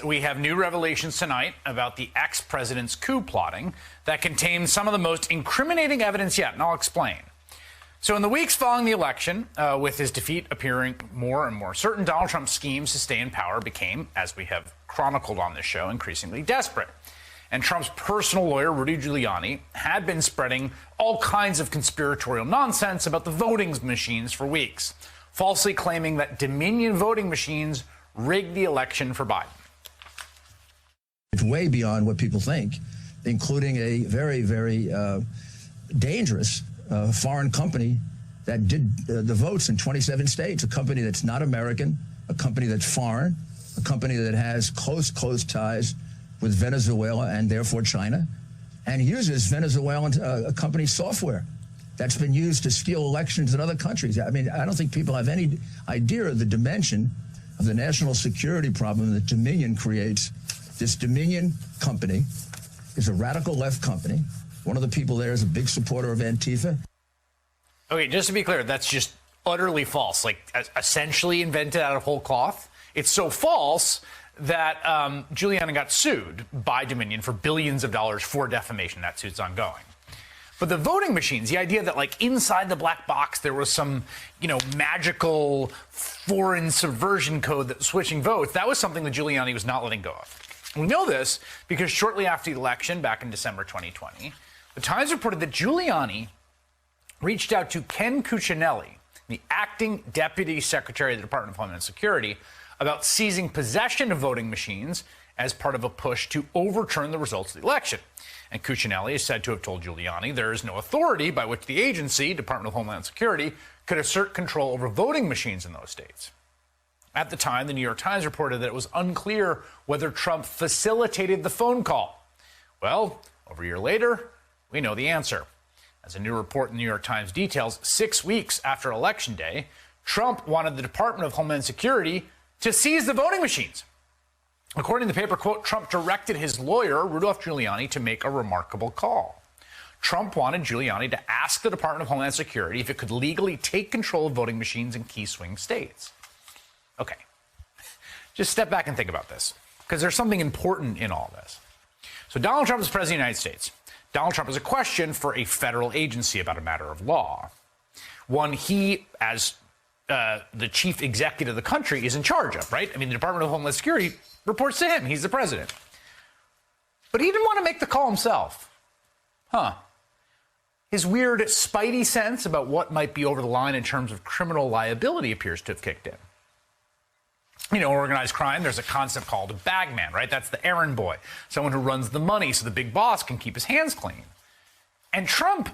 We have new revelations tonight about the ex-president's coup plotting that contain some of the most incriminating evidence yet, and I'll explain. So in the weeks following the election, with his defeat appearing more and more certain, Donald Trump's schemes to stay in power became, as we have chronicled on this show, increasingly desperate. And Trump's personal lawyer, Rudy Giuliani, had been spreading all kinds of conspiratorial nonsense about the voting machines for weeks, falsely claiming that Dominion voting machines rigged the election for Biden. It's way beyond what people think, including a very, very dangerous foreign company that did the votes in 27 states, a company that's not American, a company that's foreign, a company that has close ties with Venezuela and therefore China, and uses Venezuelan company software that's been used to steal elections in other countries. I mean, I don't think people have any idea of the dimension of the national security problem that Dominion creates. This Dominion company is a radical left company. One of the people there is a big supporter of Antifa. Okay, just to be clear, that's just utterly false, like essentially invented out of whole cloth. It's so false that Giuliani got sued by Dominion for billions of dollars for defamation. That suit's ongoing. But the voting machines, the idea that like inside the black box there was some, magical foreign subversion code that was switching votes, that was something that Giuliani was not letting go of. We know this because shortly after the election, back in December 2020, the Times reported that Giuliani reached out to Ken Cuccinelli, the acting deputy secretary of the Department of Homeland Security, about seizing possession of voting machines as part of a push to overturn the results of the election. And Cuccinelli is said to have told Giuliani there is no authority by which the agency, Department of Homeland Security, could assert control over voting machines in those states. At the time, the New York Times reported that it was unclear whether Trump facilitated the phone call. Well, over a year later, we know the answer. As a new report in the New York Times details, 6 weeks after Election Day, Trump wanted the Department of Homeland Security to seize the voting machines. According to the paper, quote, Trump directed his lawyer, Rudolph Giuliani, to make a remarkable call. Trump wanted Giuliani to ask the Department of Homeland Security if it could legally take control of voting machines in key swing states. Okay, just step back and think about this, because there's something important in all this. So Donald Trump is president of the United States. Donald Trump is a question for a federal agency about a matter of law. One he, as the chief executive of the country, is in charge of, right? I mean, the Department of Homeland Security reports to him. He's the president. But he didn't want to make the call himself. His weird Spidey-Sense about what might be over the line in terms of criminal liability appears to have kicked in. Organized crime, there's a concept called a bagman, right? That's the errand boy, someone who runs the money so the big boss can keep his hands clean. And Trump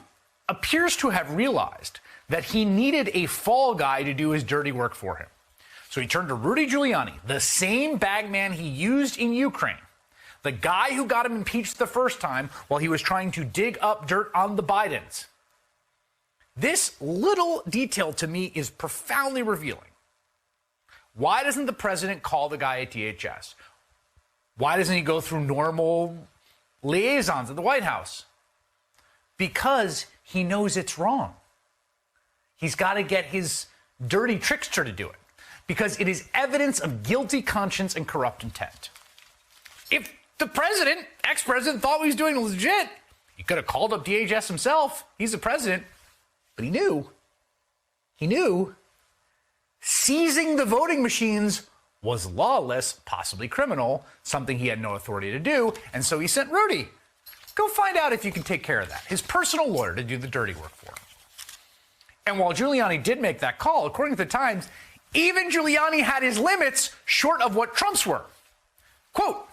appears to have realized that he needed a fall guy to do his dirty work for him. So he turned to Rudy Giuliani, the same bagman he used in Ukraine, the guy who got him impeached the first time while he was trying to dig up dirt on the Bidens. This little detail to me is profoundly revealing. Why doesn't the president call the guy at DHS? Why doesn't he go through normal liaisons at the White House? Because he knows it's wrong. He's got to get his dirty trickster to do it, because it is evidence of guilty conscience and corrupt intent. If the president, ex-president, thought he was doing legit, he could have called up DHS himself. He's the president. But he knew. Seizing the voting machines was lawless, possibly criminal, something he had no authority to do, and so he sent Rudy. Go find out if you can take care of that. His personal lawyer to do the dirty work for him. And while Giuliani did make that call, according to the Times, even Giuliani had his limits short of what Trump's were. Quote,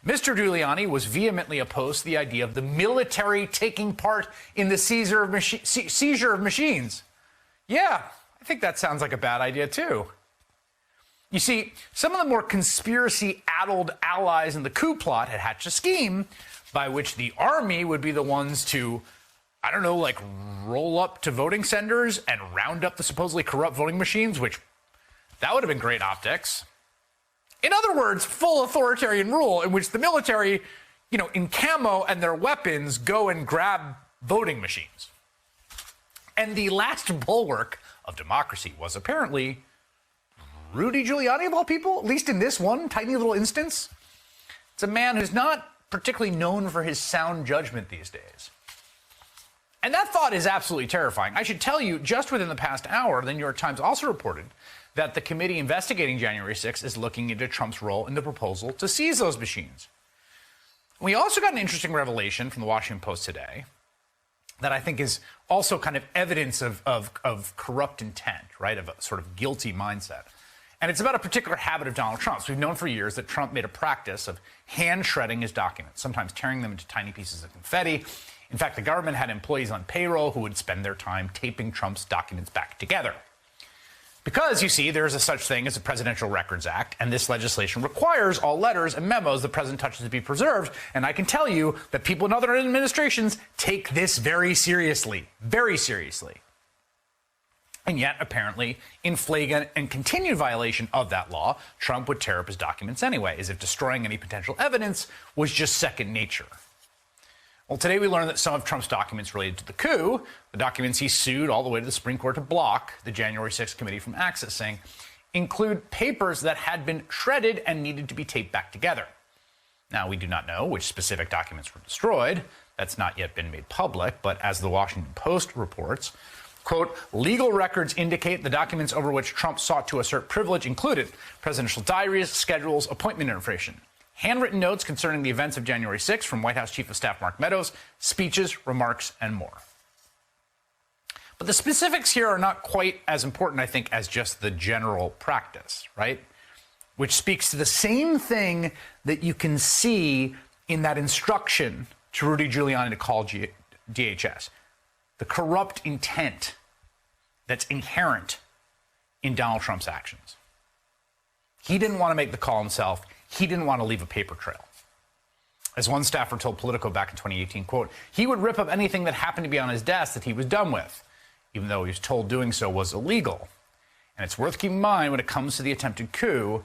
Mr. Giuliani was vehemently opposed to the idea of the military taking part in the seizure of machines. Yeah, I think that sounds like a bad idea, too. You see, some of the more conspiracy-addled allies in the coup plot had hatched a scheme by which the army would be the ones to, roll up to voting centers and round up the supposedly corrupt voting machines, which that would have been great optics. In other words, full authoritarian rule in which the military, in camo and their weapons, go and grab voting machines. And the last bulwark of democracy was apparently Rudy Giuliani, of all people, at least in this one tiny little instance, it's a man who's not particularly known for his sound judgment these days. And that thought is absolutely terrifying. I should tell you, just within the past hour, the New York Times also reported that the committee investigating January 6th is looking into Trump's role in the proposal to seize those machines. We also got an interesting revelation from the Washington Post today that I think is also kind of evidence of corrupt intent, right, of a sort of guilty mindset. And it's about a particular habit of Donald Trump's. We've known for years that Trump made a practice of hand shredding his documents, sometimes tearing them into tiny pieces of confetti. In fact, the government had employees on payroll who would spend their time taping Trump's documents back together. Because, you see, there is a such thing as a Presidential Records Act, and this legislation requires all letters and memos the president touches to be preserved. And I can tell you that people in other administrations take this very seriously, very seriously. And yet, apparently, in flagrant and continued violation of that law, Trump would tear up his documents anyway, as if destroying any potential evidence was just second nature. Well, today we learned that some of Trump's documents related to the coup, the documents he sued all the way to the Supreme Court to block the January 6th committee from accessing, include papers that had been shredded and needed to be taped back together. Now, we do not know which specific documents were destroyed. That's not yet been made public, but as the Washington Post reports, quote, legal records indicate the documents over which Trump sought to assert privilege included presidential diaries, schedules, appointment information, handwritten notes concerning the events of January 6th from White House Chief of Staff Mark Meadows, speeches, remarks, and more. But the specifics here are not quite as important, I think, as just the general practice, right? Which speaks to the same thing that you can see in that instruction to Rudy Giuliani to call DHS. The corrupt intent that's inherent in Donald Trump's actions. He didn't want to make the call himself. He didn't want to leave a paper trail. As one staffer told Politico back in 2018, quote, he would rip up anything that happened to be on his desk that he was done with, even though he was told doing so was illegal. And it's worth keeping in mind when it comes to the attempted coup,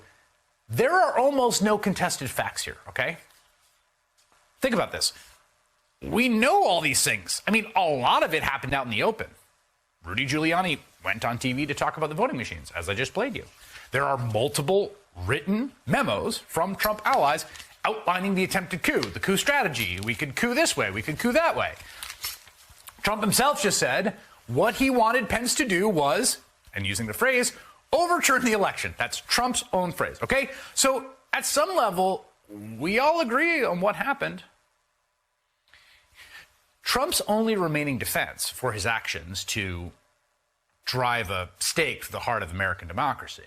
there are almost no contested facts here, okay? Think about this. We know all these things. I mean, a lot of it happened out in the open. Rudy Giuliani went on TV to talk about the voting machines, as I just played you. There are multiple written memos from Trump allies outlining the attempted coup, the coup strategy. We could coup this way, we could coup that way. Trump himself just said what he wanted Pence to do was, and using the phrase, overturn the election. That's Trump's own phrase, okay? So at some level, we all agree on what happened. Trump's only remaining defense for his actions to drive a stake through the heart of American democracy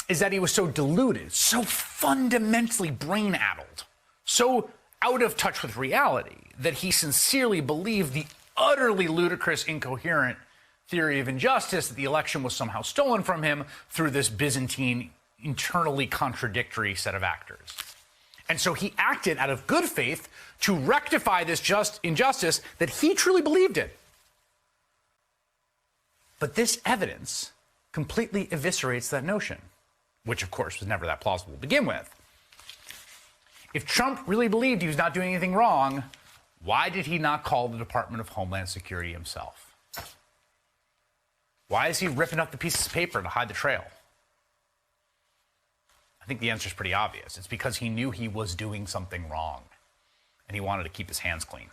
is that he was so deluded, so fundamentally brain-addled, so out of touch with reality that he sincerely believed the utterly ludicrous, incoherent theory of injustice that the election was somehow stolen from him through this Byzantine, internally contradictory set of actors. And so he acted out of good faith to rectify this just injustice that he truly believed in. But this evidence completely eviscerates that notion, which, of course, was never that plausible to begin with. If Trump really believed he was not doing anything wrong, why did he not call the Department of Homeland Security himself? Why is he ripping up the pieces of paper to hide the trail? I think the answer is pretty obvious. It's because he knew he was doing something wrong, and he wanted to keep his hands clean.